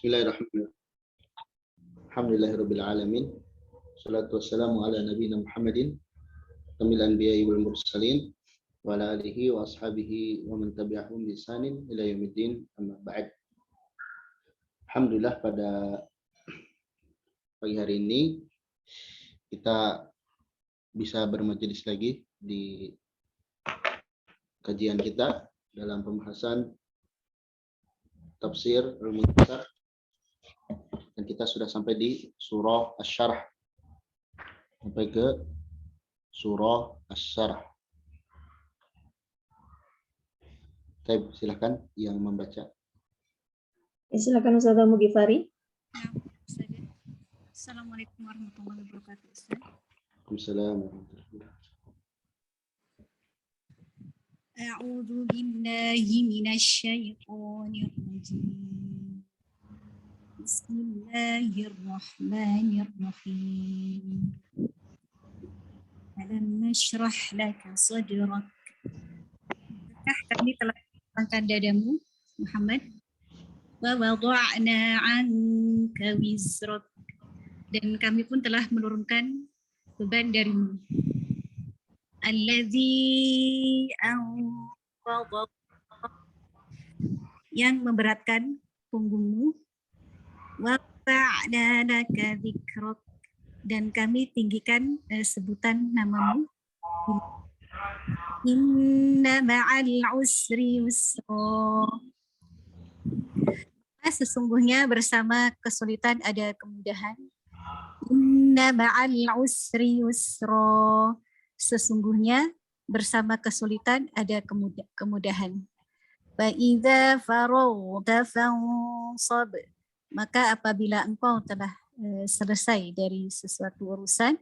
Bismillahirrahmanirrahim. Alhamdulillahirabbil alamin. Shalatu wassalamu ala nabiyina Muhammadin kamil anbiya'i wal mursalin wa ala alihi wa ashabihi wa man tabi'ahum bi ihsanin ila yaumiddin, amma ba'd. Alhamdulillah, pada pagi hari ini kita bisa bermajelis lagi di kajian kita dalam pembahasan tafsir Al-Muyassar, dan kita sudah sampai di surah Asy-Syarh, sampai ke surah Asy-Syarh. Silakan yang membaca. Silakan Ustaz Mugifari. Assalamualaikum warahmatullahi wabarakatuh. Waalaikumsalam warahmatullahi wabarakatuh. A'udzu billahi minasyaitonir rajim. Bismillahirrahmanirrahim. Alam nashrah laka sadrak. Kami telah melapangkan dadamu, Muhammad. Wa wada'na 'anka wizrak. Dan kami pun telah menurunkan beban darimu. Allazi anqadha, yang memberatkan punggungmu. Wa ta'na laka dzikrak, dan kami tinggikan sebutan namamu. Inna ma'al usri yusra. Sesungguhnya bersama kesulitan ada kemudahan. Inna ma'al usri yusra. Sesungguhnya bersama kesulitan ada kemudahan. Fa idza faragta fansab. Maka apabila engkau telah selesai dari sesuatu urusan,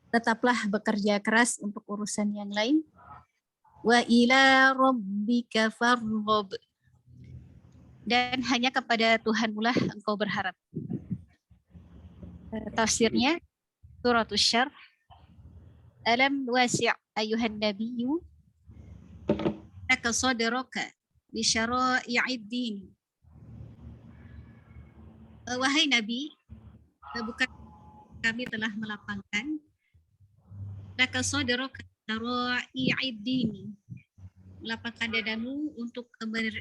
tetaplah bekerja keras untuk urusan yang lain. Wa ila rabbika farghab. Dan hanya kepada Tuhanmulah engkau berharap. Tafsirnya surah Asy-Syarh. Alam wasi' ayuhan nabiyyu laka sadraka bi syara'i'id din. Wahai Nabi, bukan kami telah melapangkan laka sadraka syara'i'id din, melapangkan dadamu untuk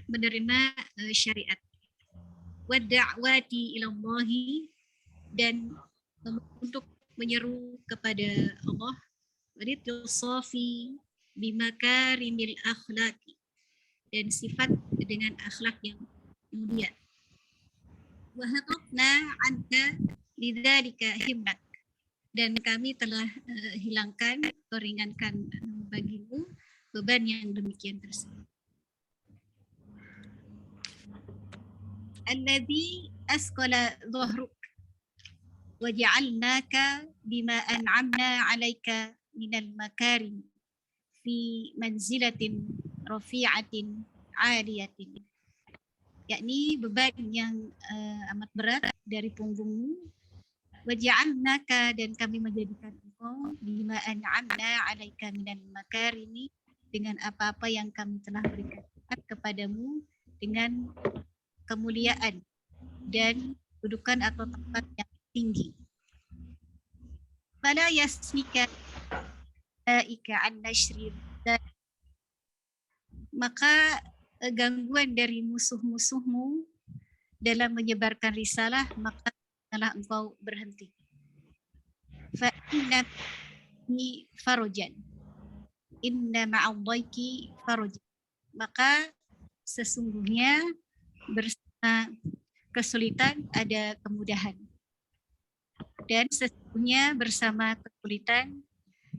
menerima syariat. Wa da'wati ila Allahi, dan untuk menyeru kepada Allah. Ridul safi bimakarimil akhlaqi, dan sifat dengan akhlak yang mulia. Wa hatafna anka lidzalika himmak, dan kami telah hilangkan, peringankan bagimu beban yang demikian tersebut. Alladzi asqala dhahruk wa ja'alnaka bima an'amna 'alaika minal makarim fi manzilatin rafi'atin 'aliyatin. Yakni beban yang amat berat dari punggungmu. Wa ja'alnaka, dan kami menjadikan engkau bima an'amna 'alaika minal makarimi, dengan apa-apa yang kami telah berikan kepadamu dengan kemuliaan dan kedudukan atau tempat yang tinggi. Fala yasmika ika an nashri, maka gangguan dari musuh-musuhmu dalam menyebarkan risalah, maka telah engkau berhenti. Fa inna farajan, inna ma'adhaiki farajan, maka sesungguhnya bersama kesulitan ada kemudahan, dan sesungguhnya bersama kesulitan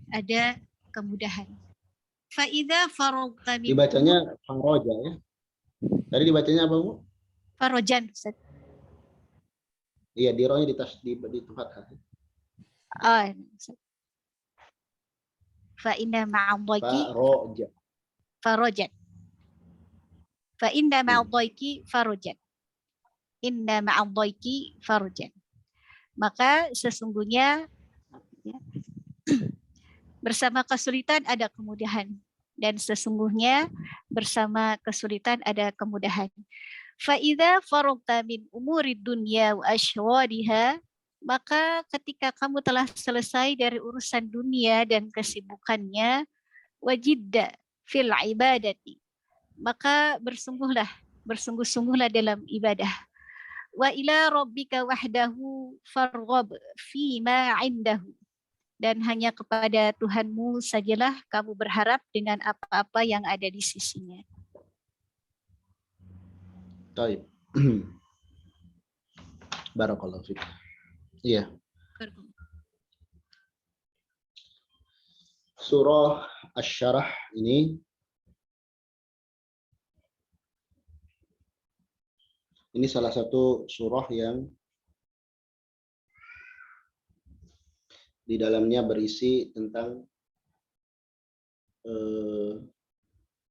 ada kemudahan. Fa'idha faragta min, Dibacanya Faraja ya. Tadi dibacanya apa, Bu? Farajan, Ustaz. Iya, di rohnya di tempat. Fa'inna ma'adhaiki Faraja. farajan. Fa'inna ma'adhaiki farajan. Inna ma'adhaiki farajan. Maka sesungguhnya bersama kesulitan ada kemudahan, dan sesungguhnya bersama kesulitan ada kemudahan. Fa'idha faragta min umuri dunya wa asyghaliha, maka ketika kamu telah selesai dari urusan dunia dan kesibukannya, wajidda fil ibadati, maka bersungguh-sungguhlah dalam ibadah. Wa ila rabbika wahdahu farghab fima indahu, dan hanya kepada Tuhanmu sajalah kamu berharap dengan apa-apa yang ada di sisinya. Baik. Barakallahu fiik. Iya. Surah Asy-Syarah ini salah satu surah yang di dalamnya berisi tentang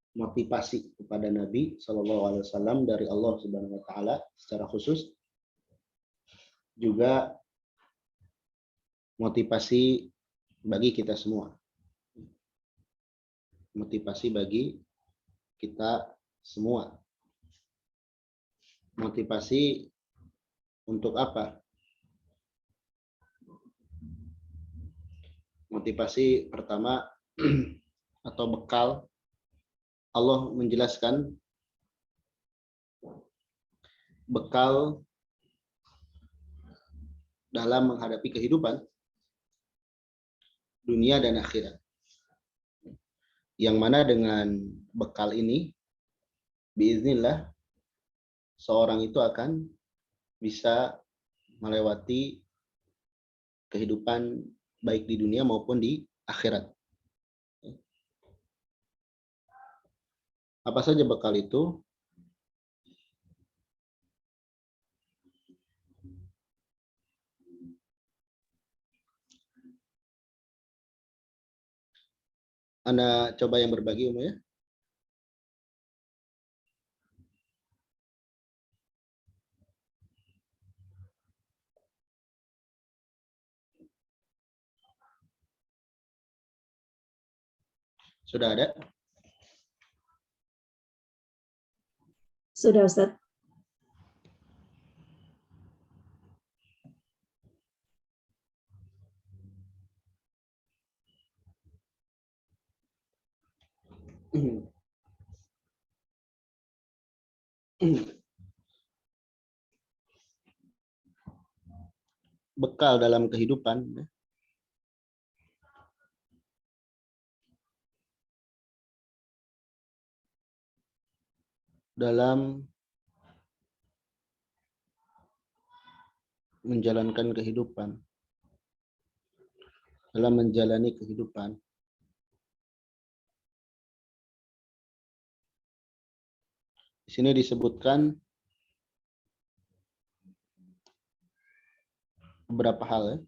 motivasi kepada Nabi Shallallahu Alaihi Wasallam dari Allah Subhanahu Wa Taala secara khusus, juga motivasi bagi kita semua. Motivasi bagi kita semua. Motivasi untuk apa? Motivasi pertama atau bekal, Allah menjelaskan bekal dalam menghadapi kehidupan dunia dan akhirat. Yang mana dengan bekal ini, biiznillah, seorang itu akan bisa melewati kehidupan baik di dunia maupun di akhirat. Apa saja bekal itu? Anda coba yang berbagi, ya. Sudah ada? Sudah, Ustaz. Bekal dalam kehidupan dalam menjalankan kehidupan, dalam menjalani kehidupan. Di sini disebutkan beberapa hal, ya.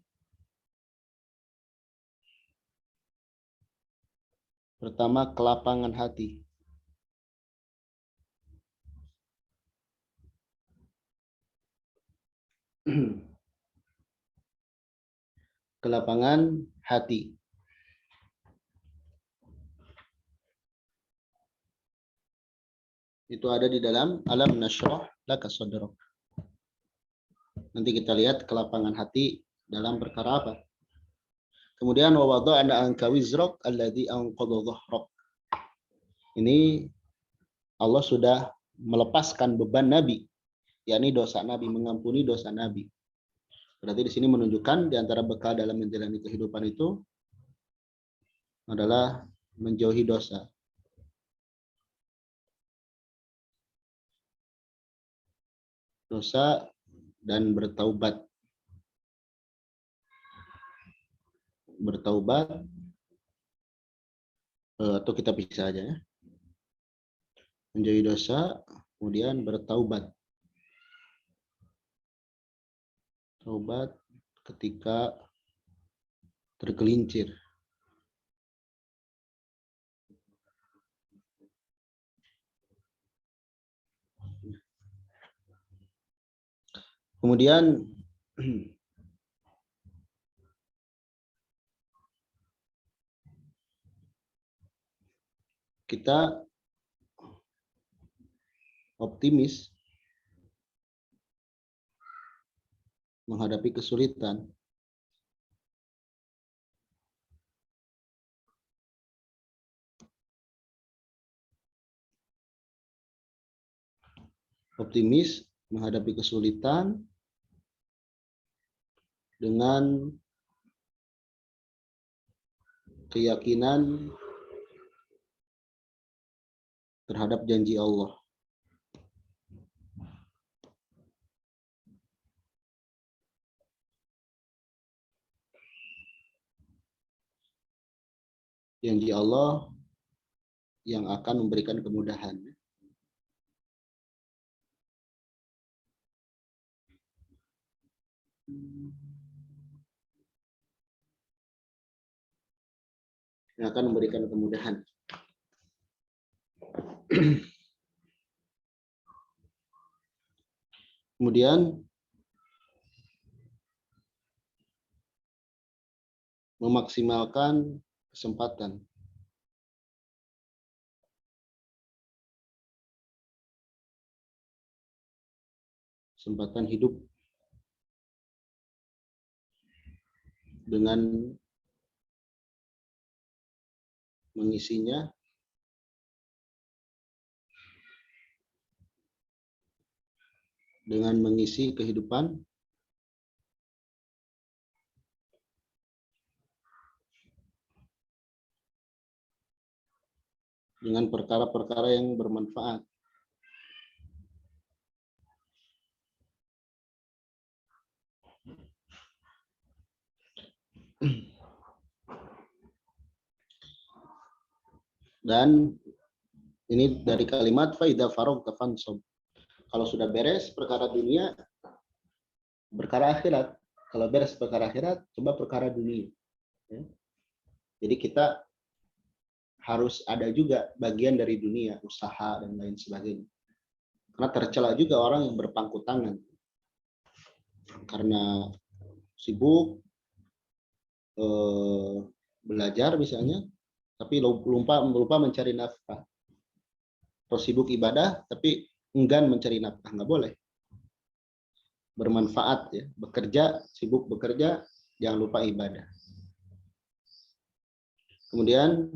Pertama, kelapangan hati. Kelapangan hati. Itu ada di dalam alam nasyrah laka sadrak. Nanti kita lihat kelapangan hati dalam perkara apa. Kemudian wa wada'na anka wizrak alladzi anqadha dhahrak. Ini Allah sudah melepaskan beban Nabi, yakni dosa Nabi, mengampuni dosa Nabi. Berarti di sini menunjukkan di antara bekal dalam menjalani kehidupan itu adalah menjauhi dosa. Dosa dan bertaubat. Bertaubat, atau kita pisah aja, ya. Menjauhi dosa, kemudian bertaubat. Taubat ketika tergelincir. Kemudian kita optimis menghadapi kesulitan. Optimis menghadapi kesulitan dengan keyakinan terhadap janji Allah. Janji Allah yang akan memberikan kemudahan. Yang akan memberikan kemudahan. Kemudian memaksimalkan kesempatan. Kesempatan hidup dengan mengisinya dengan mengisi kehidupan dengan perkara-perkara yang bermanfaat. Dan ini dari kalimat faida faragta fansab. Kalau sudah beres perkara dunia, perkara akhirat. Kalau beres perkara akhirat, coba perkara dunia. Ya. Jadi kita harus ada juga bagian dari dunia, usaha dan lain sebagainya. Karena tercela juga orang yang berpangku tangan. Karena sibuk belajar misalnya, tapi lupa mencari nafkah. Terus sibuk ibadah, tapi enggan mencari nafkah. Nggak boleh. Bermanfaat ya, bekerja, sibuk bekerja, jangan lupa ibadah. Kemudian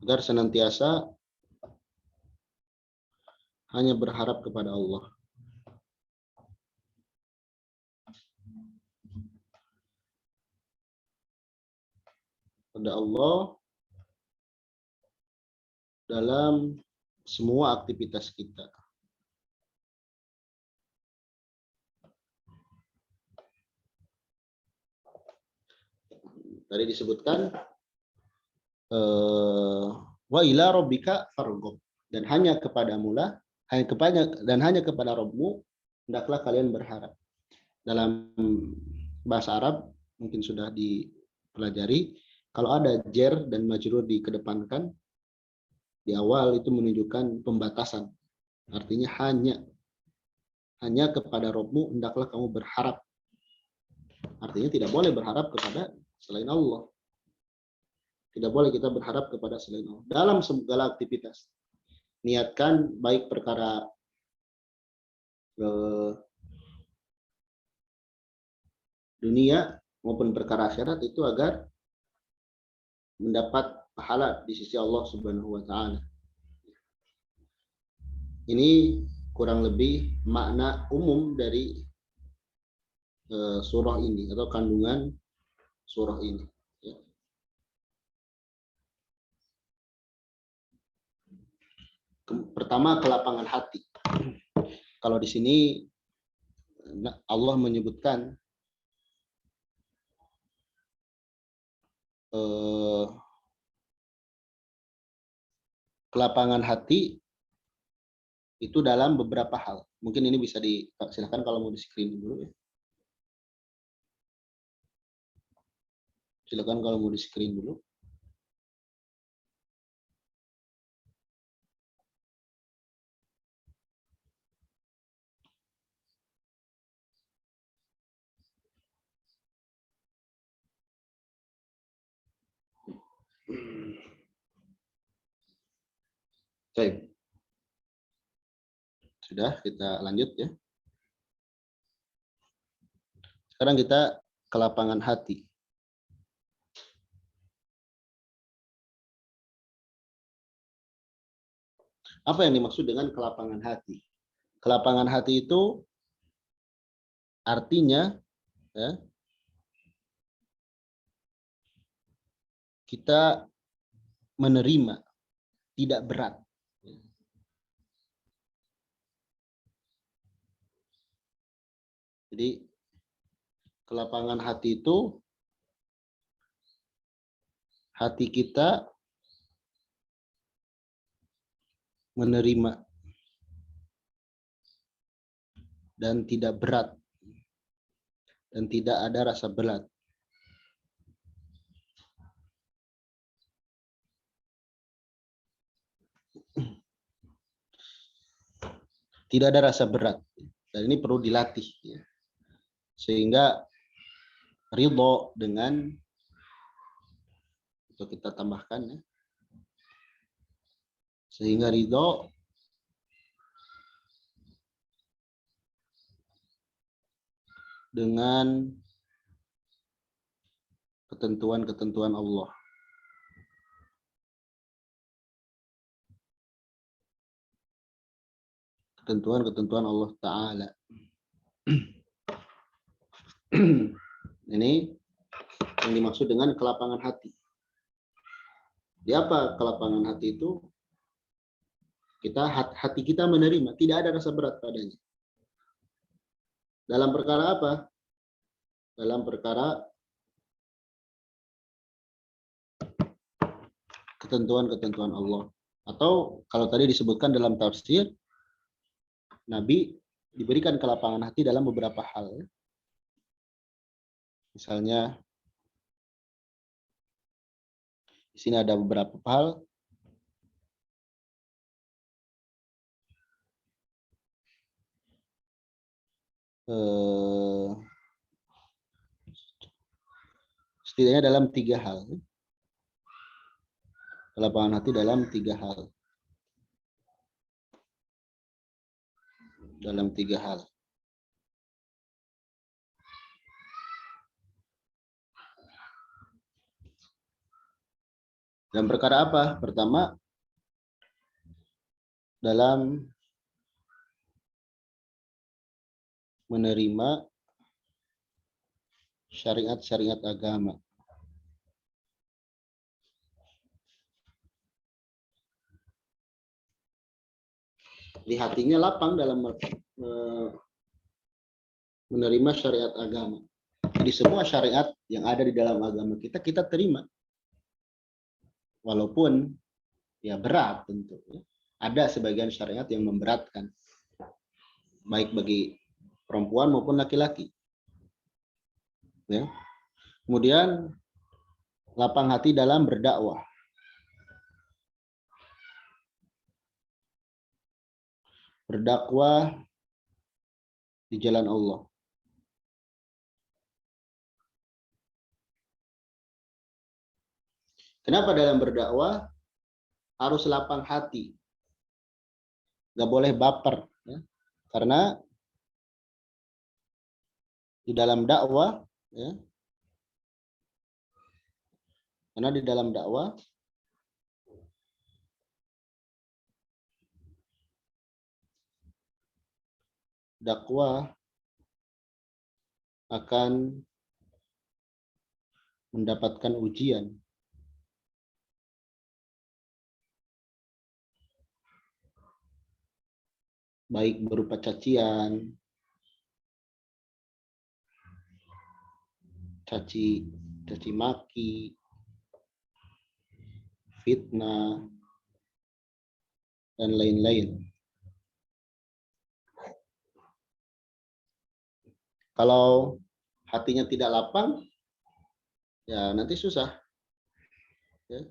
agar senantiasa hanya berharap kepada Allah. Kepada Allah dalam semua aktivitas kita. Tadi disebutkan wa ila rabbika farghab, dan hanya kepadamu lah, hanya kepada Rabbmu hendaklah kalian berharap. Dalam bahasa Arab mungkin sudah dipelajari, kalau ada jer dan majrur dikedepankan di awal itu menunjukkan pembatasan. Artinya hanya kepada Rabbmu hendaklah kamu berharap. Artinya tidak boleh berharap kepada selain Allah. Tidak boleh kita berharap kepada selain Allah. Dalam segala aktivitas. Niatkan baik perkara dunia maupun perkara akhirat itu agar mendapat pahala di sisi Allah Subhanahu wa taala. Ini kurang lebih makna umum dari surah ini atau kandungan surah ini. Ya. Pertama, kelapangan hati. Kalau di sini Allah menyebutkan kelapangan hati itu dalam beberapa hal. Mungkin ini bisa silakan kalau mau di screen dulu ya. Silakan kalau mau di screen dulu. Baik. Sudah, kita lanjut ya. Sekarang kita ke lapangan hati. Apa yang dimaksud dengan kelapangan hati? Kelapangan hati itu artinya ya, kita menerima, tidak berat. Jadi kelapangan hati itu hati kita menerima dan tidak berat dan tidak ada rasa berat. Tidak ada rasa berat dan ini perlu dilatih ya. Sehingga ridho dengan itu kita tambahkan ya. Sehingga ridho dengan ketentuan-ketentuan Allah. Ketentuan-ketentuan Allah Ta'ala. Ini yang dimaksud dengan kelapangan hati. Di apa kelapangan hati itu? Hati kita menerima, tidak ada rasa berat padanya. Dalam perkara apa? Dalam perkara ketentuan-ketentuan Allah. Atau kalau tadi disebutkan dalam tafsir, Nabi diberikan kelapangan hati dalam beberapa hal. Misalnya, di sini ada beberapa hal. Setidaknya dalam 3 hal. Kelapangan hati dalam 3 hal. Dalam 3 hal. Dan perkara apa? Pertama, dalam menerima syariat-syariat agama. Di hatinya lapang dalam menerima syariat agama. Jadi semua syariat yang ada di dalam agama kita, kita terima. Walaupun ya berat tentu. Ada sebagian syariat yang memberatkan. Baik bagi perempuan maupun laki-laki. Ya. Kemudian lapang hati dalam berdakwah. Berdakwah di jalan Allah. Kenapa dalam berdakwah harus lapang hati? Nggak boleh baper. Ya. Karena di dalam dakwah, ya, karena di dalam dakwah akan mendapatkan ujian. Baik berupa cacian, caci maki, fitnah, dan lain-lain. Kalau hatinya tidak lapang, ya nanti susah. Ya.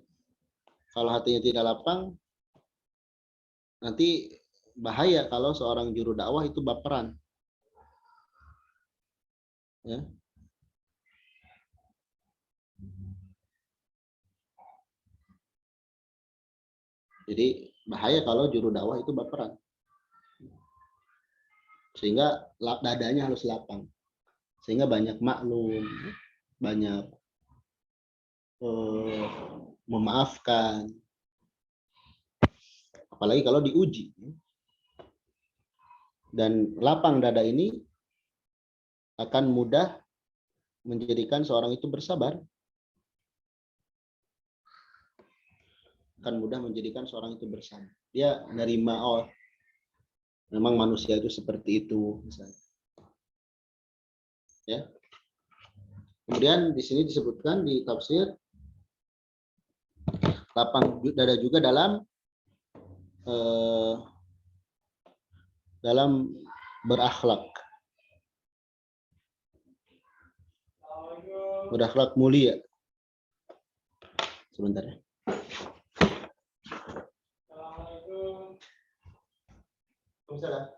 Kalau hatinya tidak lapang, nanti bahaya kalau seorang juru dakwah itu baperan. Ya. Jadi bahaya kalau juru dakwah itu baperan. Sehingga dadanya harus lapang. Sehingga banyak maklum, banyak memaafkan. Apalagi kalau diuji. Dan lapang dada ini akan mudah menjadikan seorang itu bersabar. Akan mudah menjadikan seorang itu bersabar. Dia menerima, oh, memang manusia itu seperti itu, misalnya. Ya. Kemudian di sini disebutkan di tafsir lapang dada juga dalam berakhlak. Berakhlak mulia. Sebentar ya. Waalaikumsalam.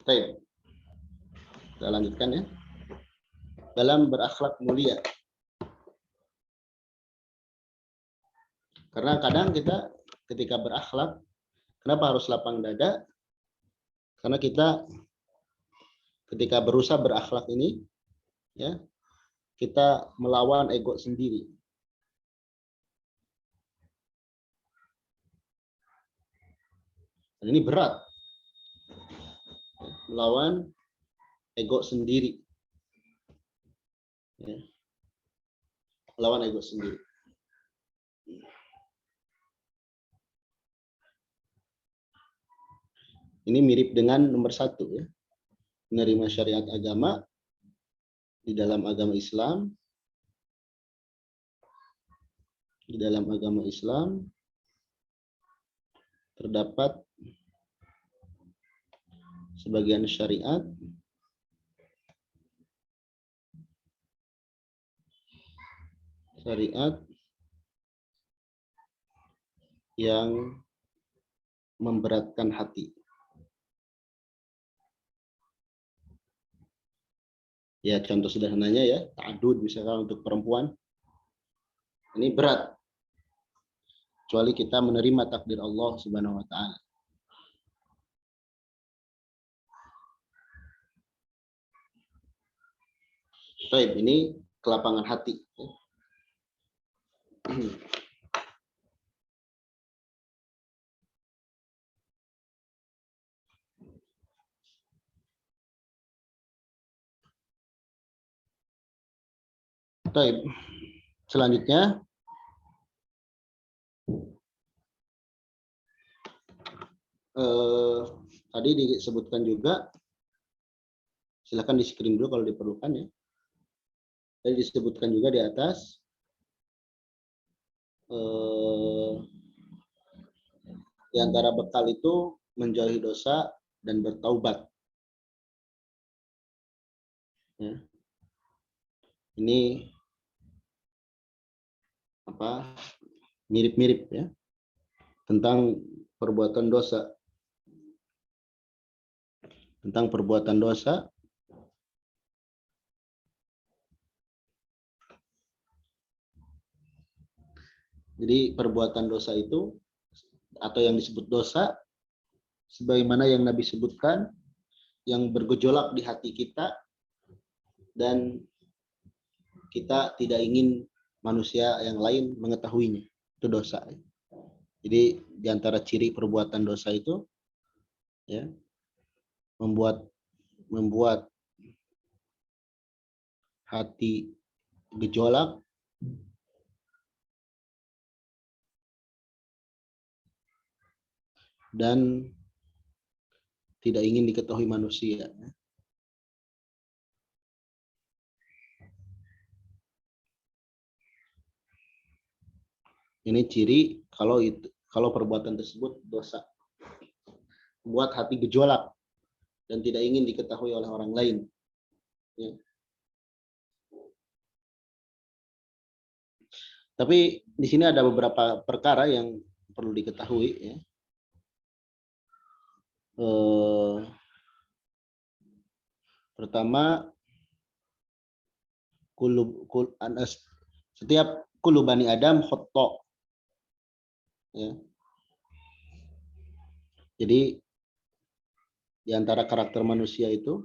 Baik. Kita lanjutkan ya. Dalam berakhlak mulia. Karena kadang kita ketika berakhlak, kenapa harus lapang dada? Karena kita ketika berusaha berakhlak ini, ya, kita melawan ego sendiri. Dan ini berat. Melawan ego sendiri. Ya. Melawan ego sendiri. Ini mirip dengan nomor 1 ya. Menerima syariat agama di dalam agama Islam. Di dalam agama Islam terdapat sebagian syariat yang memberatkan hati. Ya, contoh sederhananya ya, ta'adud misalkan untuk perempuan. Ini berat. Kecuali kita menerima takdir Allah Subhanahu wa taala. Baik, ini kelapangan hati. Baik. Selanjutnya tadi disebutkan juga, silakan di screen dulu kalau diperlukan ya. Tadi disebutkan juga di atas di antara bekal itu menjauhi dosa dan bertaubat. Ya. Ini apa? Mirip-mirip ya tentang perbuatan dosa. Tentang perbuatan dosa. Jadi perbuatan dosa itu atau yang disebut dosa sebagaimana yang Nabi sebutkan, yang bergejolak di hati kita dan kita tidak ingin manusia yang lain mengetahuinya. Itu dosa. Jadi di antara ciri perbuatan dosa itu ya membuat hati gejolak dan tidak ingin diketahui manusia. Ini ciri kalau perbuatan tersebut dosa. Membuat hati gejolak dan tidak ingin diketahui oleh orang lain. Ya. Tapi di sini ada beberapa perkara yang perlu diketahui. Ya. Pertama, setiap kulu bani Adam khoto. Ya. Jadi di antara karakter manusia itu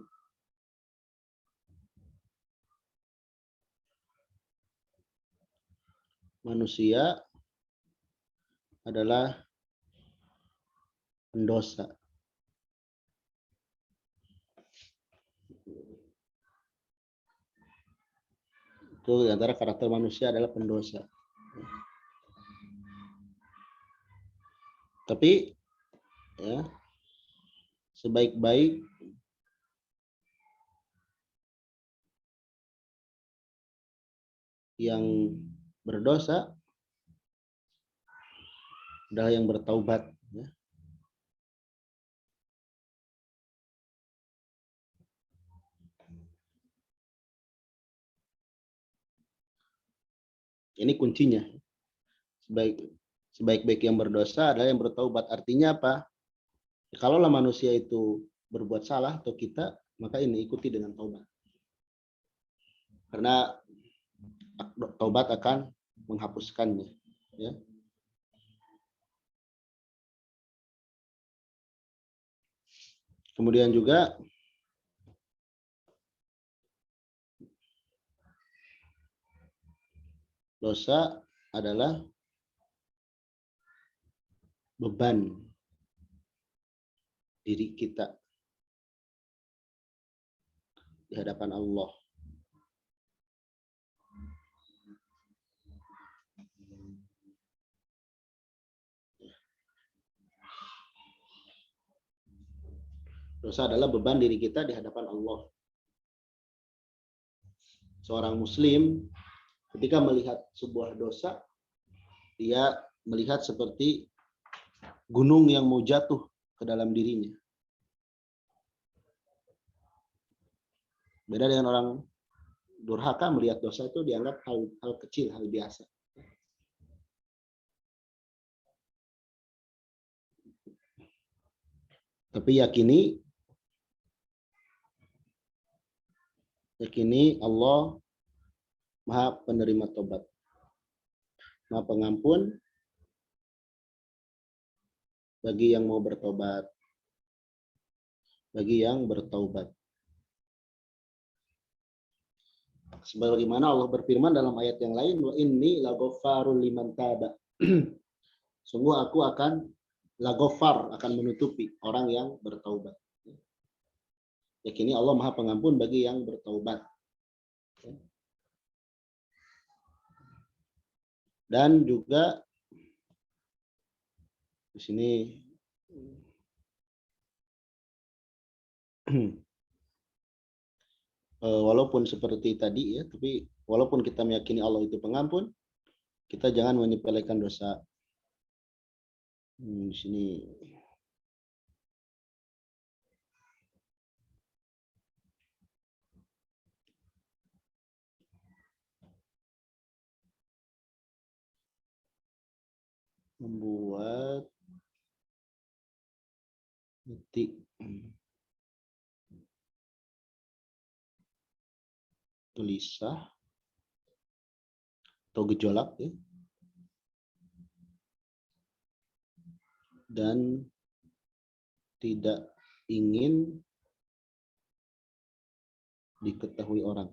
manusia adalah pendosa. Itu di antara karakter manusia adalah pendosa. Tapi ya, sebaik-baik yang berdosa adalah yang bertaubat. Ya. Ini kuncinya. Sebaik-baik yang berdosa adalah yang bertaubat. Artinya apa? Kalaulah manusia itu berbuat salah atau kita, maka ini ikuti dengan taubat. Karena taubat akan menghapuskannya. Ya. Kemudian juga dosa adalah beban diri kita di hadapan Allah. Dosa adalah beban diri kita di hadapan Allah. Seorang muslim ketika melihat sebuah dosa, dia melihat seperti gunung yang mau jatuh ke dalam dirinya. Beda dengan orang durhaka, melihat dosa itu dianggap hal kecil, hal biasa. Tapi yakini Allah Maha penerima tobat, Maha pengampun bagi yang mau bertobat, bagi yang bertaubat. Sebagaimana Allah berfirman dalam ayat yang lain, wa inni laghaffarul liman taba. Sungguh aku akan laghafar, akan menutupi orang yang bertaubat. Yakini Allah Maha pengampun bagi yang bertaubat. Dan juga di sini walaupun seperti tadi ya, tapi walaupun kita meyakini Allah itu pengampun, kita jangan menyepelekan dosa. Di sini membuat titik gelisah atau gejolak ya, dan tidak ingin diketahui orang.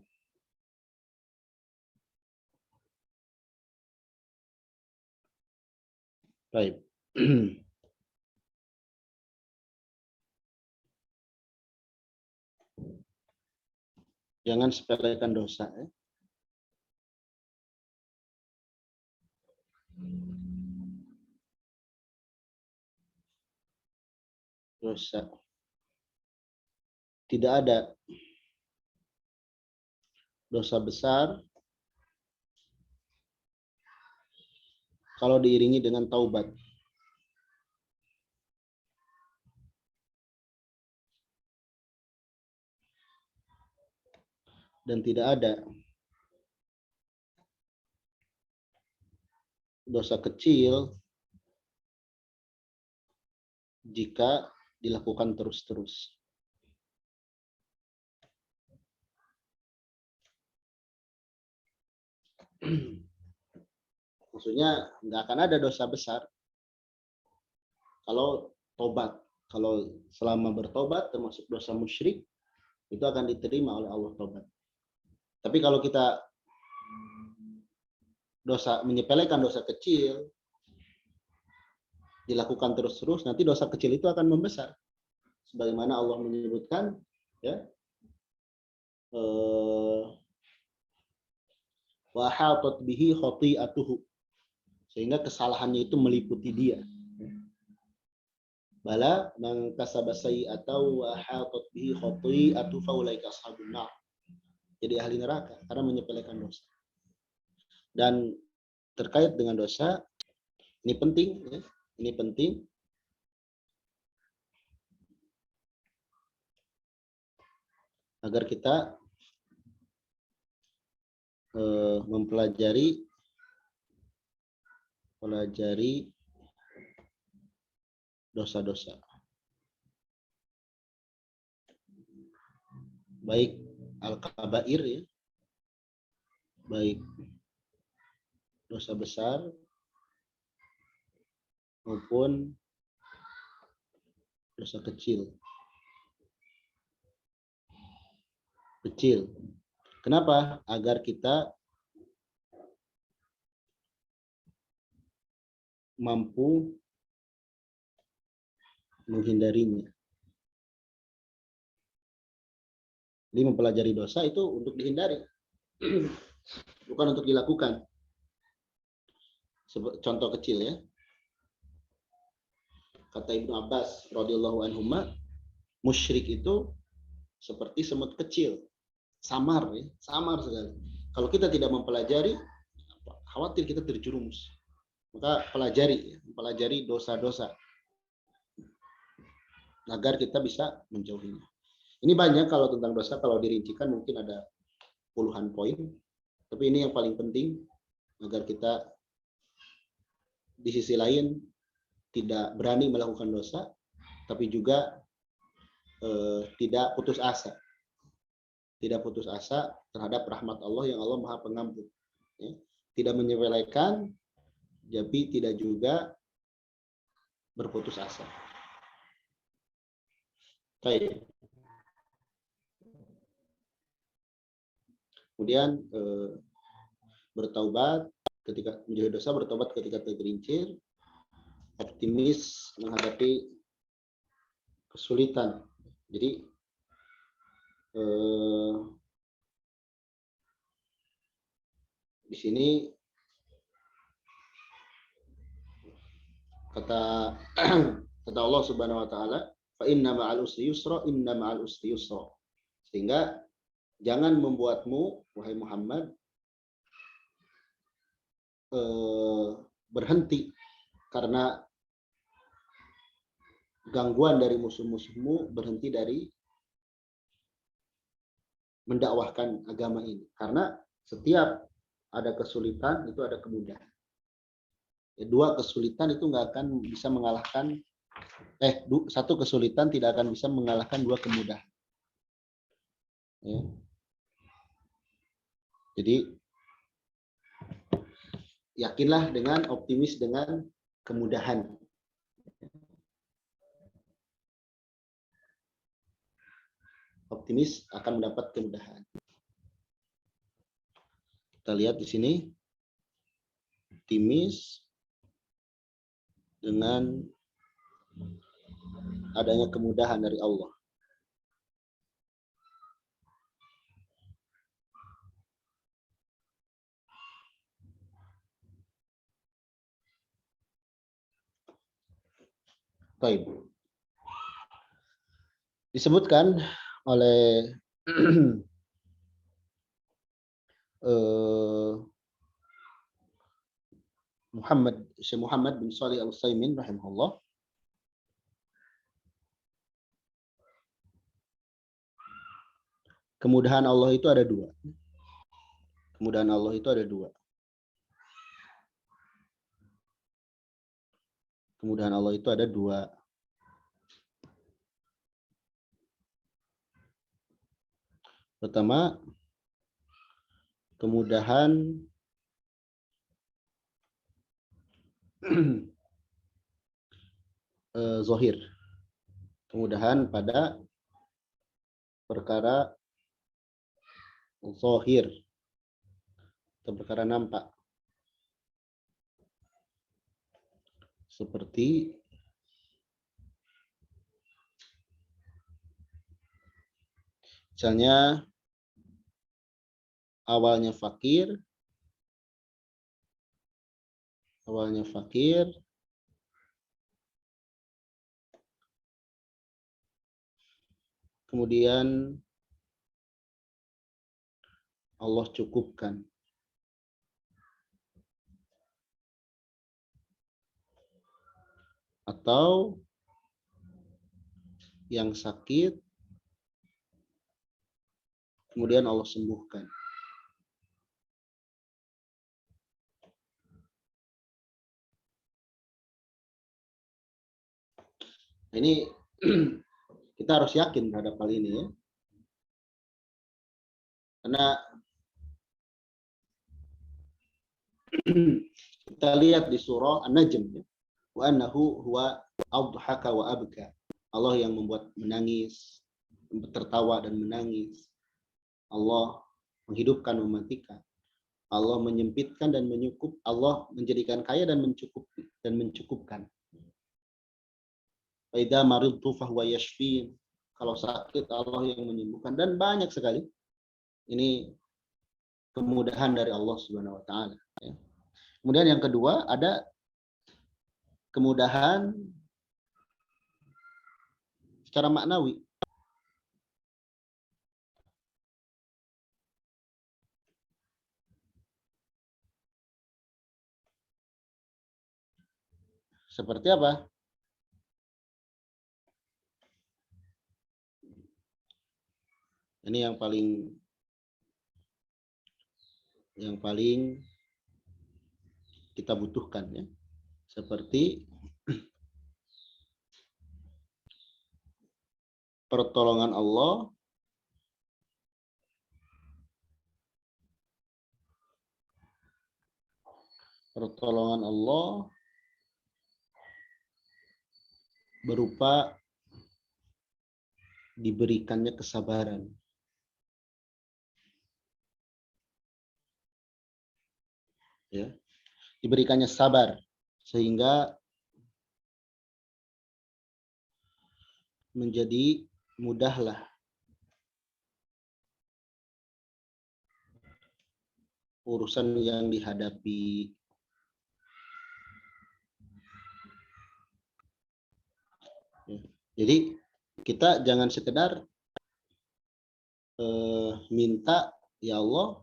Baik. Jangan sepelekan dosa ya. Dosa. Tidak ada dosa besar kalau diiringi dengan taubat. Dan tidak ada dosa kecil jika dilakukan terus-terus. Maksudnya nggak akan ada dosa besar kalau tobat. Kalau selama bertobat termasuk dosa musyrik, itu akan diterima oleh Allah tobat. Tapi kalau kita menyepelekan dosa kecil, dilakukan terus-terus, nanti dosa kecil itu akan membesar. Sebagaimana Allah menyebutkan, ya, wa hatat bihi khati'atuhu, sehingga kesalahannya itu meliputi dia. Bala man kasaba sayyi'atan wa hatat bihi khati'atuhu fa ulaika ashabun nar. Jadi ahli neraka karena menyepelekan dosa. Dan terkait dengan dosa, ini penting ya. Ini penting agar kita mempelajari dosa-dosa, baik al-kabair ya, baik dosa besar maupun dosa kecil. Kenapa? Agar kita mampu menghindarinya. Jadi mempelajari dosa itu untuk dihindari, bukan untuk dilakukan. Contoh kecil ya. Kata Ibnu Abbas radhiyallahu anhuma, musyrik itu seperti semut kecil, samar ya, samar sekali. Kalau kita tidak mempelajari, khawatir kita terjerumus. Maka pelajari dosa-dosa agar kita bisa menjauhinya. Ini banyak kalau tentang dosa, kalau dirincikan mungkin ada puluhan poin, tapi ini yang paling penting agar kita di sisi lain tidak berani melakukan dosa, tapi juga tidak putus asa. Tidak putus asa terhadap rahmat Allah yang Allah Maha Pengampun. Ya. Tidak menyepelekan, tapi tidak juga berputus asa. Baik. Kemudian bertaubat ketika menjauhi dosa, bertobat ketika tergelincir, optimis menghadapi kesulitan. Jadi di sini Kata kata Allah Subhanahu wa taala, fa inna ma'al usri yusra, inna ma'al usri yusra. Sehingga jangan membuatmu wahai Muhammad berhenti karena gangguan dari musuh-musuhmu, berhenti dari mendakwahkan agama ini. Karena setiap ada kesulitan itu ada kemudahan. Dua kesulitan itu nggak akan bisa mengalahkan satu kesulitan tidak akan bisa mengalahkan dua kemudahan. Ya. Jadi yakinlah dengan optimis dengan kemudahan. Optimis akan mendapat kemudahan. Kita lihat di sini optimis dengan adanya kemudahan dari Allah. Baik. Disebutkan oleh Syekh Muhammad bin Shalih Al-Utsaimin rahimahullah, kemudahan Allah itu ada dua. Kemudahan Allah itu ada dua. Kemudahan Allah itu ada dua. Pertama, kemudahan zahir. Kemudahan pada perkara zahir atau perkara nampak. Seperti misalnya awalnya fakir, kemudian Allah cukupkan. Atau yang sakit, kemudian Allah sembuhkan. Ini kita harus yakin terhadap hal ini ya. Karena kita lihat di surah An-Najm ya. Wa annahu huwa adhaka wa abka. Allah yang membuat menangis, tertawa dan menangis. Allah menghidupkan, mematikan. Allah menyempitkan dan menyukup. Allah menjadikan kaya dan mencukupkan. Wa idza maridtu fahuwa yashfin. Kalau sakit Allah yang menyembuhkan, dan banyak sekali. Ini kemudahan dari Allah Subhanahu wa taala ya. Kemudian yang kedua ada kemudahan secara maknawi. Seperti apa? Ini yang paling kita butuhkan ya. Seperti pertolongan Allah berupa diberikannya kesabaran. Ya. Diberikannya sabar sehingga menjadi mudahlah urusan yang dihadapi. Jadi kita jangan sekedar minta, ya Allah,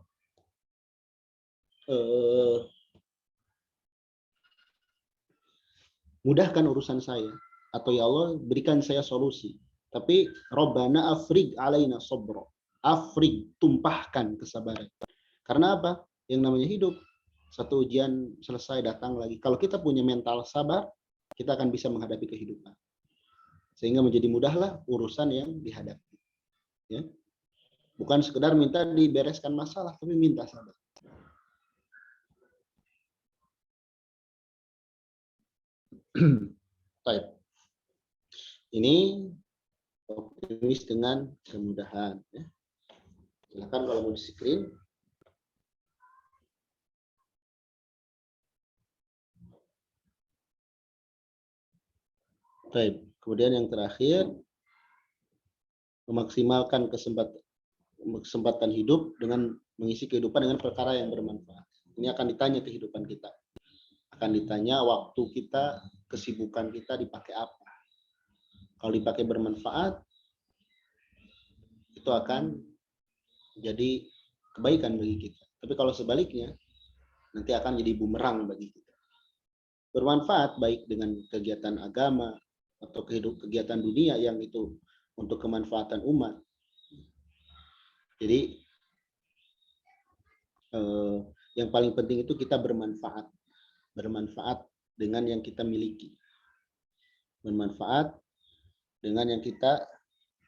mudahkan urusan saya, atau ya Allah berikan saya solusi. Tapi Rabbana afrig alaina sabra, afrig, tumpahkan kesabaran. Karena apa? Yang namanya hidup, satu ujian selesai datang lagi. Kalau kita punya mental sabar, kita akan bisa menghadapi kehidupan, sehingga menjadi mudahlah urusan yang dihadapi, ya. Bukan sekedar minta dibereskan masalah, tapi minta sabar. Baik. Ini optimis dengan kemudahan, ya. Silakan kalau mau di screen. Baik. Kemudian yang terakhir, memaksimalkan kesempatan hidup dengan mengisi kehidupan dengan perkara yang bermanfaat. Ini akan ditanya kehidupan kita. Akan ditanya waktu kita, kesibukan kita dipakai apa. Kalau dipakai bermanfaat, itu akan jadi kebaikan bagi kita. Tapi kalau sebaliknya, nanti akan jadi bumerang bagi kita. Bermanfaat baik dengan kegiatan agama atau kegiatan dunia yang itu untuk kemanfaatan umat. Jadi yang paling penting itu kita bermanfaat dengan yang kita miliki, bermanfaat dengan yang kita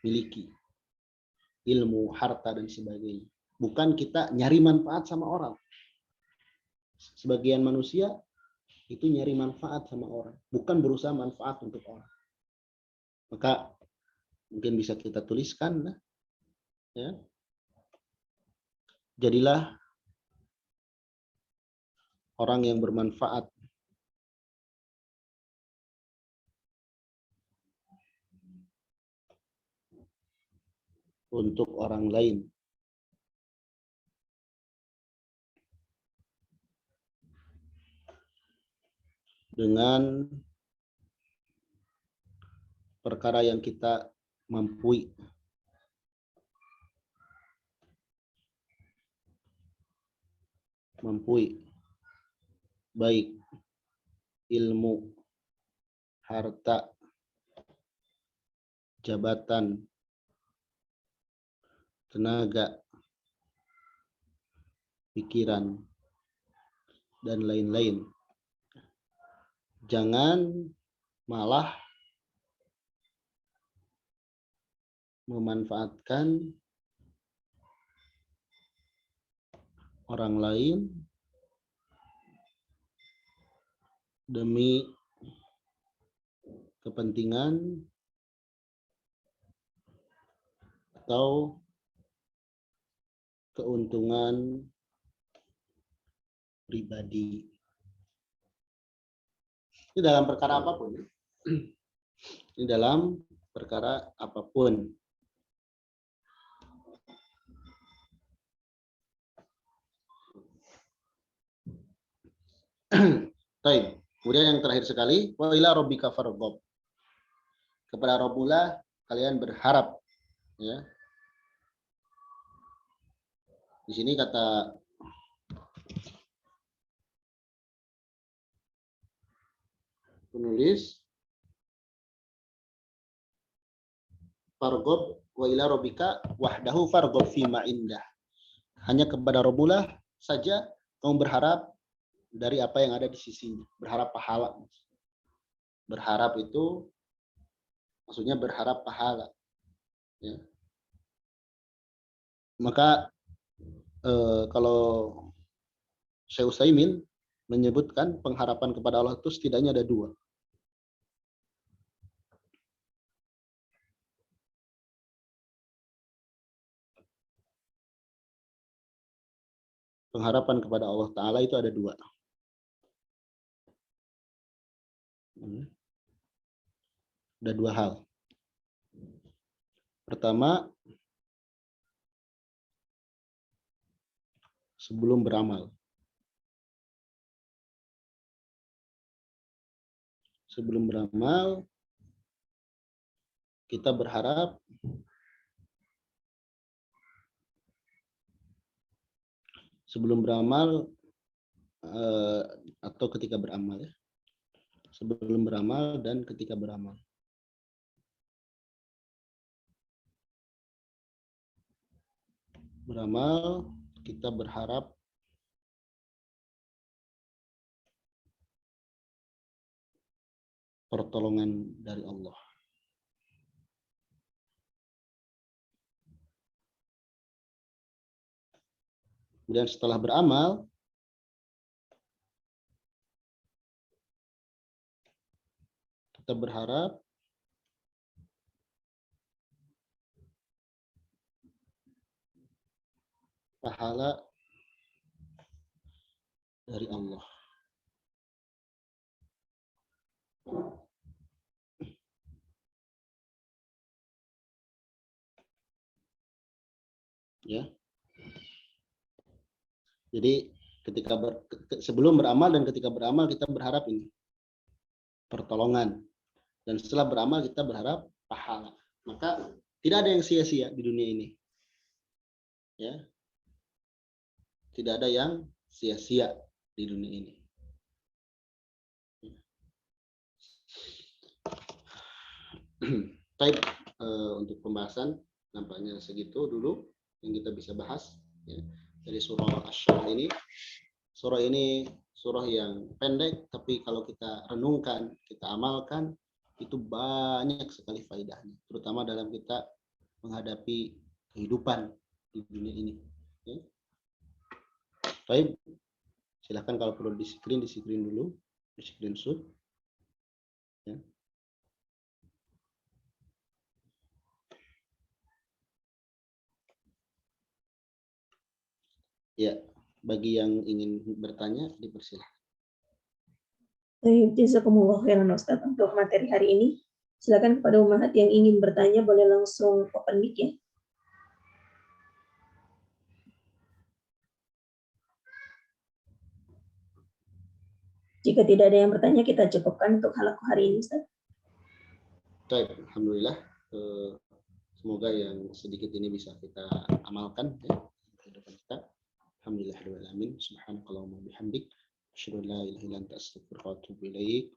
miliki, ilmu, harta, dan sebagainya. Bukan kita nyari manfaat sama orang. Sebagian manusia itu nyari manfaat sama orang, bukan berusaha manfaat untuk orang. Maka mungkin bisa kita tuliskan, ya. Jadilah orang yang bermanfaat untuk orang lain. Dengan perkara yang kita mampu. Baik ilmu, harta, jabatan, tenaga, pikiran, dan lain-lain. Jangan malah memanfaatkan orang lain demi kepentingan atau keuntungan pribadi. Ini dalam perkara apapun. Ini dalam perkara apapun. Baik. Kemudian yang terakhir sekali, wa ila rabbika farghab. Kepada Rabbullah kalian berharap, ya. Di sini kata penulis, farghab wa ila rabbika wahdahu farghab fima indah. Hanya kepada Rabbullah saja kamu berharap dari apa yang ada di sisinya. Berharap pahala. Berharap itu maksudnya berharap pahala, ya. Maka kalau Syekh Utsaimin menyebutkan pengharapan kepada Allah itu setidaknya ada dua. Pengharapan kepada Allah Ta'ala itu ada dua. Ada dua hal. Pertama, sebelum beramal. Sebelum beramal, kita berharap sebelum beramal atau ketika beramal ya. Sebelum beramal dan ketika beramal. Beramal, kita berharap pertolongan dari Allah. Kemudian setelah beramal, kita berharap pahala dari Allah. Ya. Jadi sebelum beramal dan ketika beramal kita berharap ini pertolongan, dan setelah beramal kita berharap pahala. Maka tidak ada yang sia-sia di dunia ini. Ya. Tidak ada yang sia-sia di dunia ini. Baik, untuk pembahasan nampaknya segitu dulu yang kita bisa bahas ya, dari surah Asy-Syarah ini. Surah ini surah yang pendek, tapi kalau kita renungkan, kita amalkan, itu banyak sekali faedahnya, terutama dalam kita menghadapi kehidupan di dunia ini. Ya. Baik, silakan kalau perlu di screen dulu, di screenshot. Ya. Ya, bagi yang ingin bertanya dipersilahkan. Jazakumullah khairan Ustaz untuk materi hari ini. Silakan kepada umat yang ingin bertanya boleh langsung open mic ya. Jika tidak ada yang bertanya, kita cukupkan untuk halaqah hari ini, Ustaz. Baik, alhamdulillah. Semoga yang sedikit ini bisa kita amalkan ya, kehidupan kita. Alhamdulillahirabbil alamin. Subhanakallahumma bihamdik, asyhadu an la ilaha illa anta astaghfiruka wa atubu ilaik.